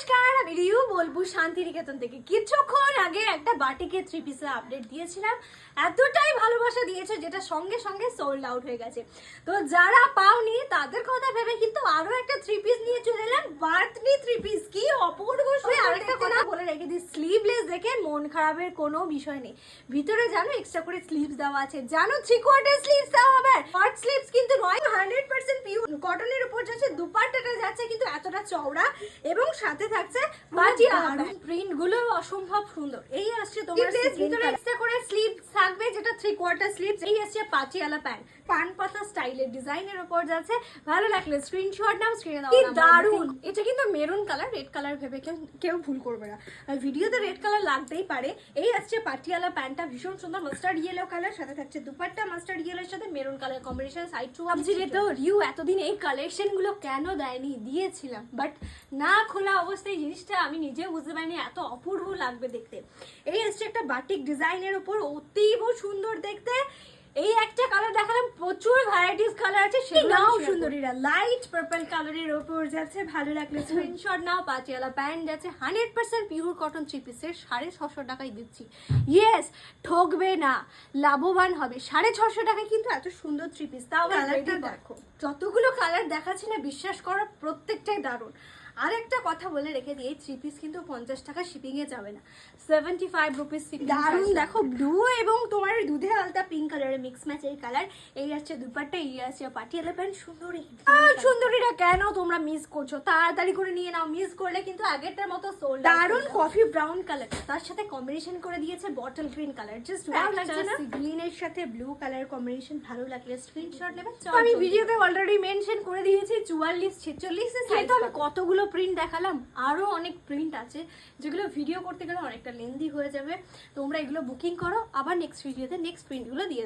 নমস্কার, আমি রিউ বলবো শান্তিনিকেতন থেকে। কিছুক্ষণ আগে একটা বাটিকে 3 পিসের আপডেট দিয়েছিলাম, এতটাই ভালোবাসা দিয়েছে যেটা সঙ্গে সঙ্গে সোল্ড আউট হয়ে গেছে। তো যারা পাওনি তাদের কথা ভেবে কিন্তু আরো একটা 3 পিস নিয়ে চলে এলাম, বার্থডে 3 পিস। কি অপূর্ব! আরেকটা কথা বলে রেখে দিই, স্লিভলেস দেখে মন খারাপের কোনো বিষয় নেই। ভিতরে জানো এক্সট্রা করে স্লিভস দেওয়া আছে, জানো 3/4 স্লিভস দেওয়া হবে। শর্ট স্লিভস কিন্তু নয়, 100% পিওর কটনের উপর যাচ্ছে। দুপাট্টাটা যাচ্ছে কিন্তু এতটা চওড়া এবং সাথে থাকছে বাটি আর প্রিন্ট গুলো অসম্ভব সুন্দর। এই আসছে তোমার ভিতরে এক্সট্রা করে স্লিভস থাকবে যেটা 3/4 স্লিভস। এই আসছে পাটিয়ালা প্যান্ট, পান পাতা স্টাইলের ডিজাইনের উপর যাচ্ছে। ভালো লাগলে স্ক্রিনশট নাও, স্ক্রিনে দাও। কি দারুন! এটা কিন্তু মেরুন কালার, রেড কালার ভেবে কেউ ভুল করবে না, আর ভিডিওতে রেড কালার লাগতেই পারে। এই আসছে পাটিয়ালা প্যান্টটা, ভীষণ সুন্দর মাস্টার্ড ইয়েলো কালার, সাথে থাকছে দুপাট্টা মাস্টার্ড ইয়েলোর সাথে মেরুন কালার কম্বিনেশন। সাইড টু ভাবছি তো রিউ এতদিন এই কালেকশন গুলো কেন দেয়নি, দিয়েছিলাম বাট না খোলা অবস্থায় জিনিসটা আমি নিজেও বুঝতে পারিনি এত অপূর্ব লাগবে দেখতে। এই আসছে একটা বাটিক ডিজাইনের উপর, অতীব সুন্দর দেখতে। এই একটা কালার দেখালাম, প্রচুর ভ্যারাইটিস কালার আছে, সেগুলোও সুন্দরীরা। লাইট পার্পল কালারের উপর যাচ্ছে, ভালো লাগলে স্ক্রিনশট নাও। পাটিয়ালা প্যান্ট যাচ্ছে 100% পিওর কটন 3 পিসের, 650 টাকায় দিচ্ছি। ইয়েস, ঠকবে না, লাভবান হবে। 650 টাকায় কিন্তু এত সুন্দর 3 পিস, তাও কালারটা দেখো। যতগুলো কালার দেখাচ্ছি না, বিশ্বাস করো প্রত্যেকটাই দারুণ। আর একটা কথা বলে রেখে দিই, 3 পিস কিন্তু 50 টাকা শিপিং এ যাবে না, 75 রুপিস শিপিং। দারুণ দেখো, ব্লু এবং তোমার দুধে আলতা পিঙ্ক কালারের মিক্স ম্যাচ এই কালার। এই আসছে দুপাট্টা, এই আসছে পাটিয়ালা প্যান্ট। সুন্দরীরা কেন তোমরা মিস করছো? তাড়াতাড়ি করে নিয়ে নাও, মিস করলে কিন্তু আগেরটার মতো সোল্ড। দারুণ কফি ব্রাউন কালার, তার সাথে কম্বিনেশন করে দিয়েছে bottle green colour, just wow লাগছে না? গ্রিনের সাথে ব্লু কালার কম্বিনেশন, ভালো লাগলে স্ক্রিনশট নেবে। আমি ভিডিওতে অলরেডি মেনশন করে দিয়েছি 44 46 এর সাইজ। আমি কতগুলো প্রিন্ট দেখালাম, আরো অনেক প্রিন্ট আছে যেগুলো ভিডিও করতে গেলে অনেকটা লেন্দি হয়ে যাবে। তোমরা এগুলো বুকিং করো, আবার নেক্সট ভিডিওতে নেক্সট প্রিন্টগুলো দিয়ে